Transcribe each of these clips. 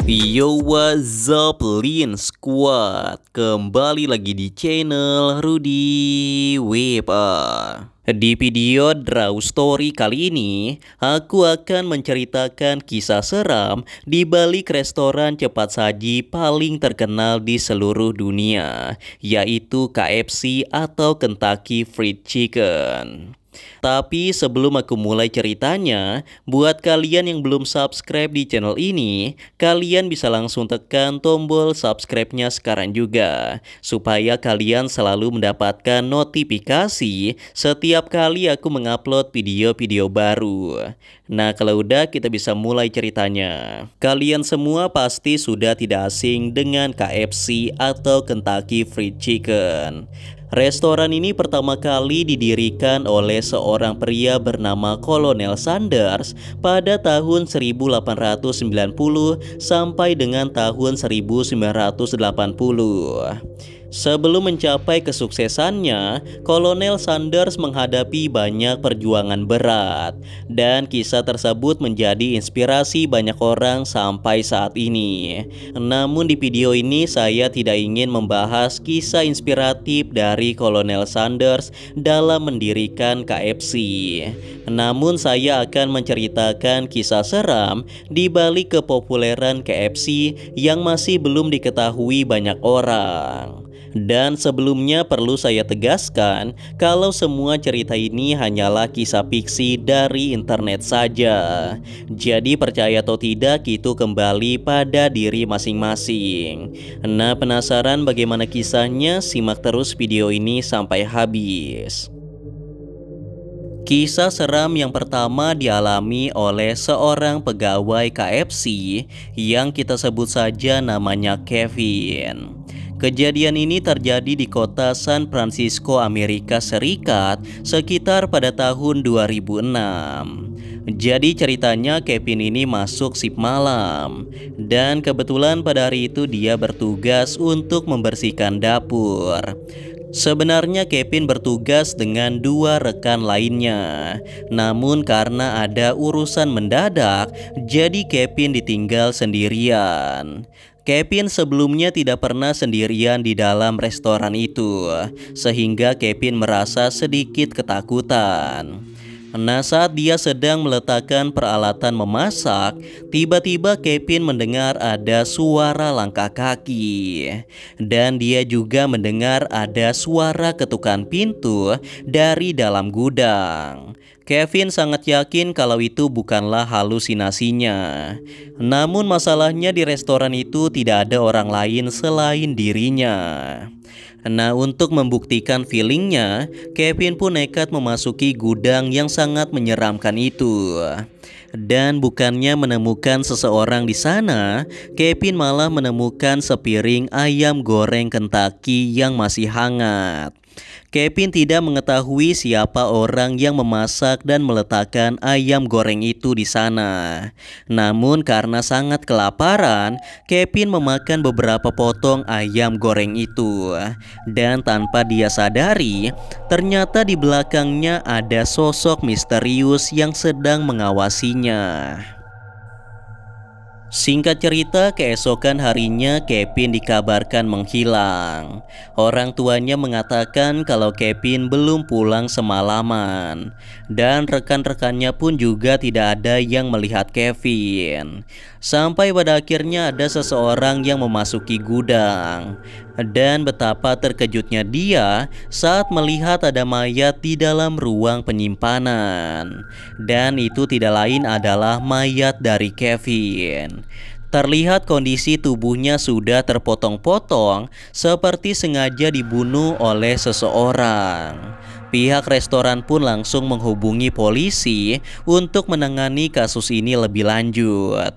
Yo, what's up, Lin Squad? Kembali lagi di channel Rudy Wepa. Di video Draw Story kali ini, aku akan menceritakan kisah seram di balik restoran cepat saji paling terkenal di seluruh dunia, yaitu KFC atau Kentucky Fried Chicken. Tapi sebelum aku mulai ceritanya, buat kalian yang belum subscribe di channel ini, kalian bisa langsung tekan tombol subscribe-nya sekarang juga, supaya kalian selalu mendapatkan notifikasi setiap kali aku mengupload video-video baru. Nah, kalau udah, kita bisa mulai ceritanya. Kalian semua pasti sudah tidak asing dengan KFC atau Kentucky Fried Chicken. Restoran ini pertama kali didirikan oleh seorang pria bernama Kolonel Sanders pada tahun 1890 sampai dengan tahun 1980. Sebelum mencapai kesuksesannya, Kolonel Sanders menghadapi banyak perjuangan berat, dan kisah tersebut menjadi inspirasi banyak orang sampai saat ini. Namun di video ini saya tidak ingin membahas kisah inspiratif dari Kolonel Sanders dalam mendirikan KFC. Namun saya akan menceritakan kisah seram di balik kepopuleran KFC yang masih belum diketahui banyak orang. Dan sebelumnya perlu saya tegaskan kalau semua cerita ini hanyalah kisah fiksi dari internet saja. Jadi percaya atau tidak itu kembali pada diri masing-masing. Nah, penasaran bagaimana kisahnya? Simak terus video ini sampai habis. Kisah seram yang pertama dialami oleh seorang pegawai KFC yang kita sebut saja namanya Kevin. Kejadian ini terjadi di kota San Francisco, Amerika Serikat sekitar pada tahun 2006. Jadi ceritanya Kevin ini masuk shift malam, dan kebetulan pada hari itu dia bertugas untuk membersihkan dapur. Sebenarnya Kevin bertugas dengan dua rekan lainnya, namun karena ada urusan mendadak, jadi Kevin ditinggal sendirian. Kevin sebelumnya tidak pernah sendirian di dalam restoran itu, sehingga Kevin merasa sedikit ketakutan. Nah, saat dia sedang meletakkan peralatan memasak, tiba-tiba Kevin mendengar ada suara langkah kaki. Dan dia juga mendengar ada suara ketukan pintu dari dalam gudang. Kevin sangat yakin kalau itu bukanlah halusinasinya. Namun masalahnya di restoran itu tidak ada orang lain selain dirinya. Nah, untuk membuktikan feelingnya, Kevin pun nekat memasuki gudang yang sangat menyeramkan itu. Dan bukannya menemukan seseorang di sana, Kevin malah menemukan sepiring ayam goreng Kentucky yang masih hangat. Kevin tidak mengetahui siapa orang yang memasak dan meletakkan ayam goreng itu di sana. Namun karena sangat kelaparan, Kevin memakan beberapa potong ayam goreng itu. Dan tanpa dia sadari, ternyata di belakangnya ada sosok misterius yang sedang mengawasinya. Singkat cerita, keesokan harinya Kevin dikabarkan menghilang. Orang tuanya mengatakan kalau Kevin belum pulang semalaman, dan rekan-rekannya pun juga tidak ada yang melihat Kevin. Sampai pada akhirnya ada seseorang yang memasuki gudang, dan betapa terkejutnya dia saat melihat ada mayat di dalam ruang penyimpanan. Dan itu tidak lain adalah mayat dari Kevin. Terlihat kondisi tubuhnya sudah terpotong-potong, seperti sengaja dibunuh oleh seseorang. Pihak restoran pun langsung menghubungi polisi untuk menangani kasus ini lebih lanjut.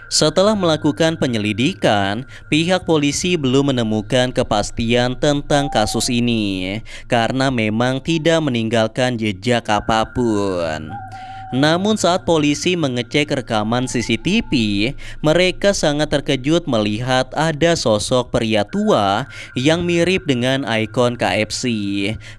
Setelah melakukan penyelidikan, pihak polisi belum menemukan kepastian tentang kasus ini karena memang tidak meninggalkan jejak apapun. Namun saat polisi mengecek rekaman CCTV, mereka sangat terkejut melihat ada sosok pria tua yang mirip dengan ikon KFC,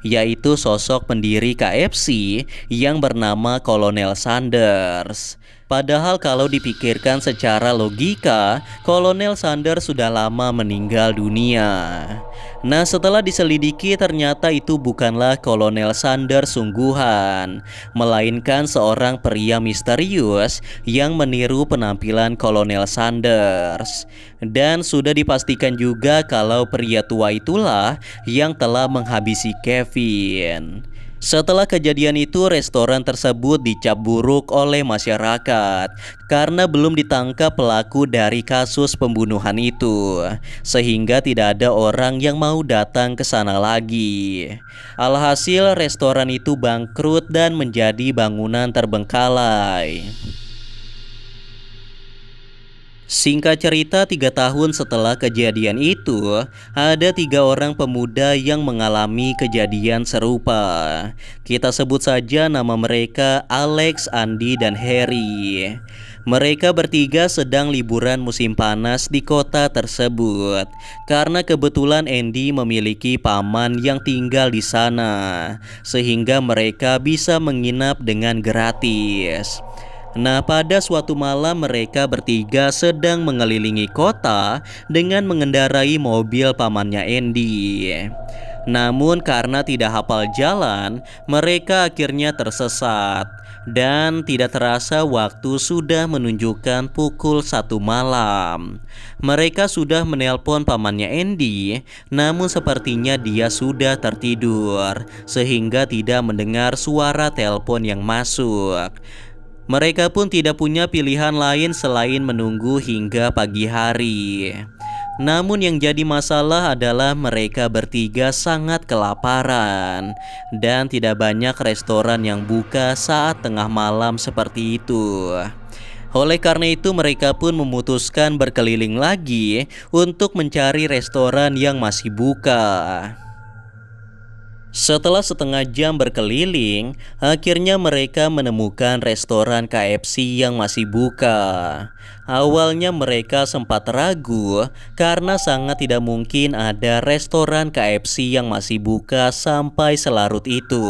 yaitu sosok pendiri KFC yang bernama Kolonel Sanders. Padahal kalau dipikirkan secara logika, Kolonel Sanders sudah lama meninggal dunia. Nah, setelah diselidiki ternyata itu bukanlah Kolonel Sanders sungguhan, melainkan seorang pria misterius yang meniru penampilan Kolonel Sanders. Dan sudah dipastikan juga kalau pria tua itulah yang telah menghabisi Kevin. Setelah kejadian itu, restoran tersebut dicap buruk oleh masyarakat karena belum ditangkap pelaku dari kasus pembunuhan itu, sehingga tidak ada orang yang mau datang ke sana lagi. Alhasil, restoran itu bangkrut dan menjadi bangunan terbengkalai. Singkat cerita, 3 tahun setelah kejadian itu, ada 3 orang pemuda yang mengalami kejadian serupa. Kita sebut saja nama mereka Alex, Andy, dan Harry. Mereka bertiga sedang liburan musim panas di kota tersebut karena kebetulan Andy memiliki paman yang tinggal di sana, sehingga mereka bisa menginap dengan gratis. Nah, pada suatu malam mereka bertiga sedang mengelilingi kota dengan mengendarai mobil pamannya Andy. Namun karena tidak hafal jalan, mereka akhirnya tersesat. Dan tidak terasa waktu sudah menunjukkan pukul 1 malam. Mereka sudah menelpon pamannya Andy, namun sepertinya dia sudah tertidur, sehingga tidak mendengar suara telepon yang masuk. Mereka pun tidak punya pilihan lain selain menunggu hingga pagi hari. Namun yang jadi masalah adalah mereka bertiga sangat kelaparan dan tidak banyak restoran yang buka saat tengah malam seperti itu. Oleh karena itu mereka pun memutuskan berkeliling lagi untuk mencari restoran yang masih buka. Setelah setengah jam berkeliling, akhirnya mereka menemukan restoran KFC yang masih buka. Awalnya mereka sempat ragu karena sangat tidak mungkin ada restoran KFC yang masih buka sampai selarut itu.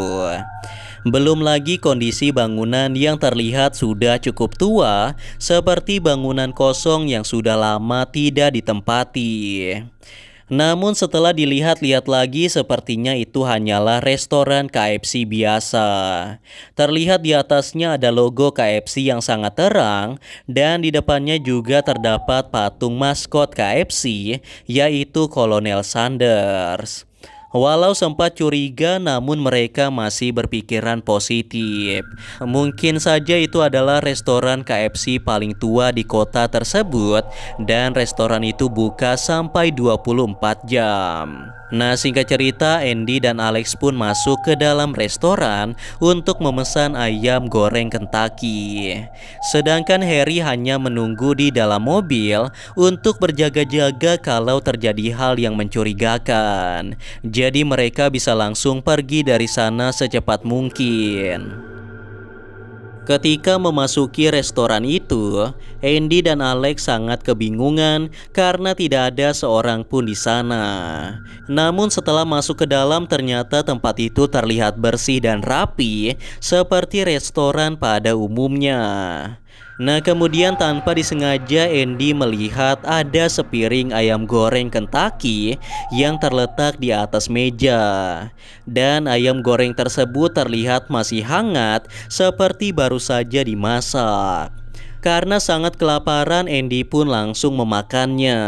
Belum lagi kondisi bangunan yang terlihat sudah cukup tua, seperti bangunan kosong yang sudah lama tidak ditempati. Namun setelah dilihat-lihat lagi, sepertinya itu hanyalah restoran KFC biasa. Terlihat di atasnya ada logo KFC yang sangat terang, dan di depannya juga terdapat patung maskot KFC, yaitu Kolonel Sanders. Walau sempat curiga, namun mereka masih berpikiran positif. Mungkin saja itu adalah restoran KFC paling tua di kota tersebut, dan restoran itu buka sampai 24 jam. Nah, singkat cerita, Andy dan Alex pun masuk ke dalam restoran untuk memesan ayam goreng Kentucky. Sedangkan Harry hanya menunggu di dalam mobil untuk berjaga-jaga kalau terjadi hal yang mencurigakan. Jadi mereka bisa langsung pergi dari sana secepat mungkin. Ketika memasuki restoran itu, Andy dan Alex sangat kebingungan karena tidak ada seorang pun di sana. Namun setelah masuk ke dalam, ternyata tempat itu terlihat bersih dan rapi seperti restoran pada umumnya. Nah, kemudian tanpa disengaja Andy melihat ada sepiring ayam goreng Kentucky yang terletak di atas meja. Dan ayam goreng tersebut terlihat masih hangat seperti baru saja dimasak. Karena sangat kelaparan, Andy pun langsung memakannya.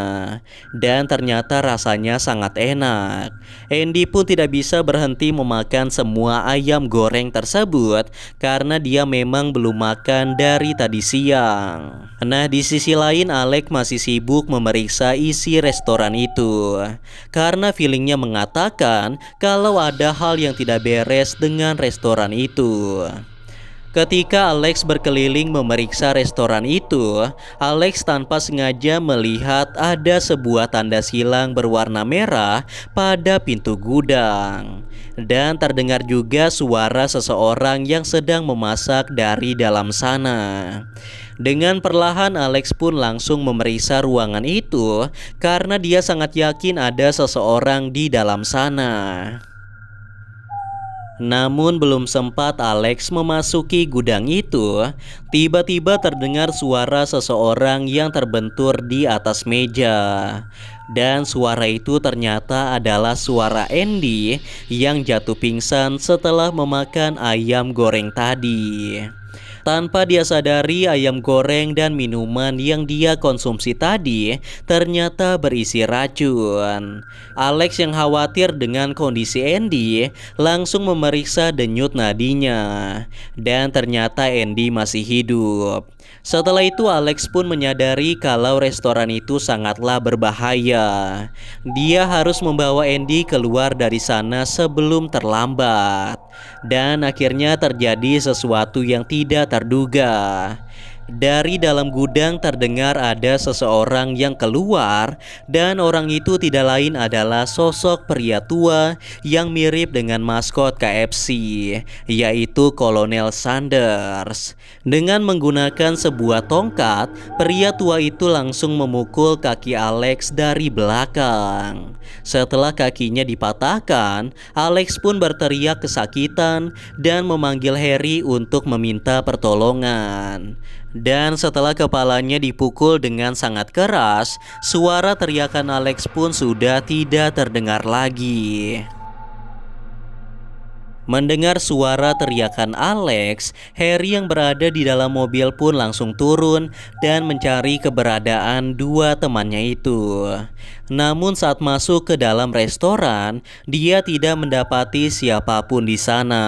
Dan ternyata rasanya sangat enak. Andy pun tidak bisa berhenti memakan semua ayam goreng tersebut karena dia memang belum makan dari tadi siang. Nah, di sisi lain Alex masih sibuk memeriksa isi restoran itu. Karena feelingnya mengatakan kalau ada hal yang tidak beres dengan restoran itu. Ketika Alex berkeliling memeriksa restoran itu, Alex tanpa sengaja melihat ada sebuah tanda silang berwarna merah pada pintu gudang. Dan terdengar juga suara seseorang yang sedang memasak dari dalam sana. Dengan perlahan Alex pun langsung memeriksa ruangan itu karena dia sangat yakin ada seseorang di dalam sana. Namun belum sempat Alex memasuki gudang itu, tiba-tiba terdengar suara seseorang yang terbentur di atas meja. Dan suara itu ternyata adalah suara Andy yang jatuh pingsan setelah memakan ayam goreng tadi. Tanpa dia sadari, ayam goreng dan minuman yang dia konsumsi tadi ternyata berisi racun. Alex yang khawatir dengan kondisi Andy langsung memeriksa denyut nadinya. Dan ternyata Andy masih hidup. Setelah itu Alex pun menyadari kalau restoran itu sangatlah berbahaya. Dia harus membawa Andy keluar dari sana sebelum terlambat. Dan akhirnya terjadi sesuatu yang tidak terduga. Dari dalam gudang terdengar ada seseorang yang keluar, dan orang itu tidak lain adalah sosok pria tua yang mirip dengan maskot KFC, yaitu Kolonel Sanders. Dengan menggunakan sebuah tongkat, pria tua itu langsung memukul kaki Alex dari belakang. Setelah kakinya dipatahkan, Alex pun berteriak kesakitan dan memanggil Harry untuk meminta pertolongan. Dan setelah kepalanya dipukul dengan sangat keras, suara teriakan Alex pun sudah tidak terdengar lagi. Mendengar suara teriakan Alex, Harry yang berada di dalam mobil pun langsung turun dan mencari keberadaan dua temannya itu. Namun saat masuk ke dalam restoran, dia tidak mendapati siapapun di sana.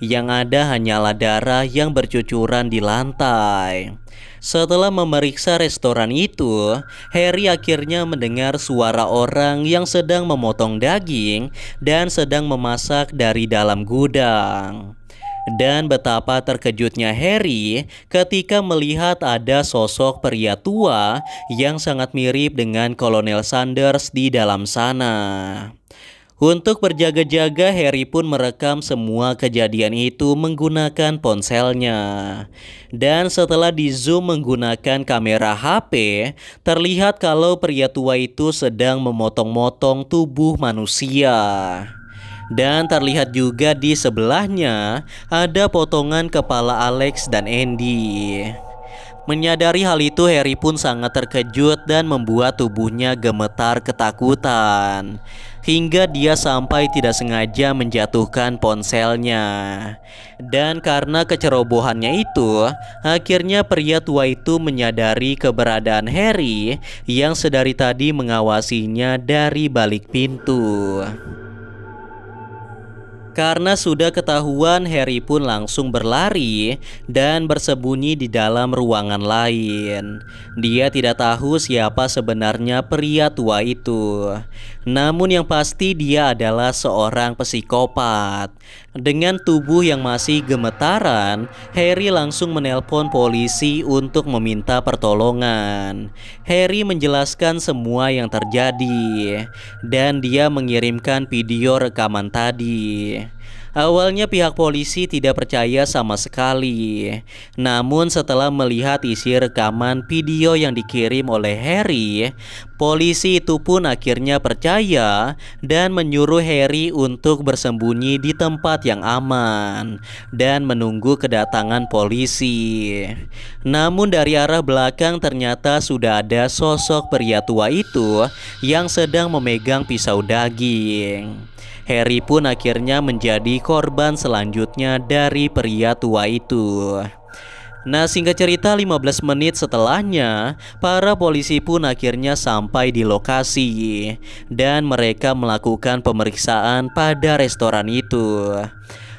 Yang ada hanyalah darah yang bercucuran di lantai. Setelah memeriksa restoran itu, Harry akhirnya mendengar suara orang yang sedang memotong daging dan sedang memasak dari dalam gudang. Dan betapa terkejutnya Harry ketika melihat ada sosok pria tua yang sangat mirip dengan Kolonel Sanders di dalam sana. Untuk berjaga-jaga, Harry pun merekam semua kejadian itu menggunakan ponselnya. Dan setelah di zoom menggunakan kamera HP, terlihat kalau pria tua itu sedang memotong-motong tubuh manusia. Dan terlihat juga di sebelahnya ada potongan kepala Alex dan Andy. Menyadari hal itu, Harry pun sangat terkejut dan membuat tubuhnya gemetar ketakutan. Hingga dia sampai tidak sengaja menjatuhkan ponselnya. Dan karena kecerobohannya itu, akhirnya pria tua itu menyadari keberadaan Harry yang sedari tadi mengawasinya dari balik pintu. Karena sudah ketahuan, Harry pun langsung berlari dan bersembunyi di dalam ruangan lain. Dia tidak tahu siapa sebenarnya pria tua itu. Namun yang pasti dia adalah seorang psikopat. Dengan tubuh yang masih gemetaran, Harry langsung menelpon polisi untuk meminta pertolongan. Harry menjelaskan semua yang terjadi dan dia mengirimkan video rekaman tadi. Awalnya pihak polisi tidak percaya sama sekali. Namun setelah melihat isi rekaman video yang dikirim oleh Harry, polisi itu pun akhirnya percaya dan menyuruh Harry untuk bersembunyi di tempat yang aman dan menunggu kedatangan polisi. Namun dari arah belakang ternyata sudah ada sosok pria tua itu yang sedang memegang pisau daging. Harry pun akhirnya menjadi korban selanjutnya dari pria tua itu. Nah, singkat cerita 15 menit setelahnya, para polisi pun akhirnya sampai di lokasi dan mereka melakukan pemeriksaan pada restoran itu.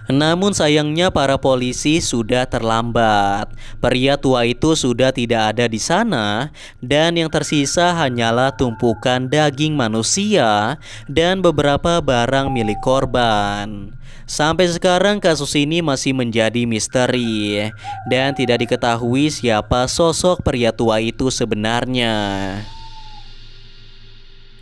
Namun sayangnya para polisi sudah terlambat. Pria tua itu sudah tidak ada di sana dan yang tersisa hanyalah tumpukan daging manusia dan beberapa barang milik korban. Sampai sekarang kasus ini masih menjadi misteri dan tidak diketahui siapa sosok pria tua itu sebenarnya.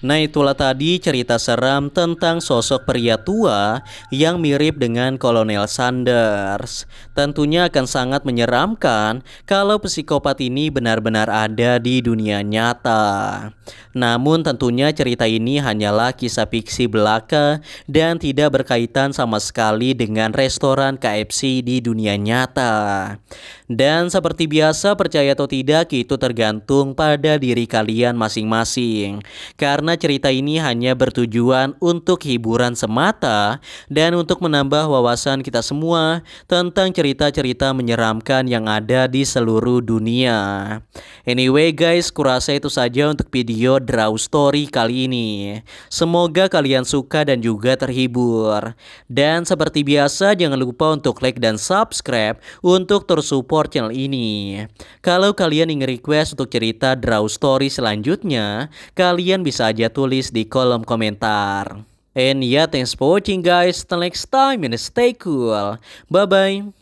Nah, itulah tadi cerita seram tentang sosok pria tua yang mirip dengan Kolonel Sanders. Tentunya akan sangat menyeramkan kalau psikopat ini benar-benar ada di dunia nyata. Namun tentunya cerita ini hanyalah kisah fiksi belaka dan tidak berkaitan sama sekali dengan restoran KFC di dunia nyata. Dan seperti biasa, percaya atau tidak itu tergantung pada diri kalian masing-masing. Karena cerita ini hanya bertujuan untuk hiburan semata dan untuk menambah wawasan kita semua tentang cerita-cerita menyeramkan yang ada di seluruh dunia. Anyway guys, kurasa itu saja untuk video Draw Story kali ini. Semoga kalian suka dan juga terhibur. Dan seperti biasa, jangan lupa untuk like dan subscribe untuk terus support channel ini. Kalau kalian ingin request untuk cerita Draw Story selanjutnya, kalian bisa aja tulis di kolom komentar. And yeah, thanks for watching guys. Till next time and stay cool. Bye bye.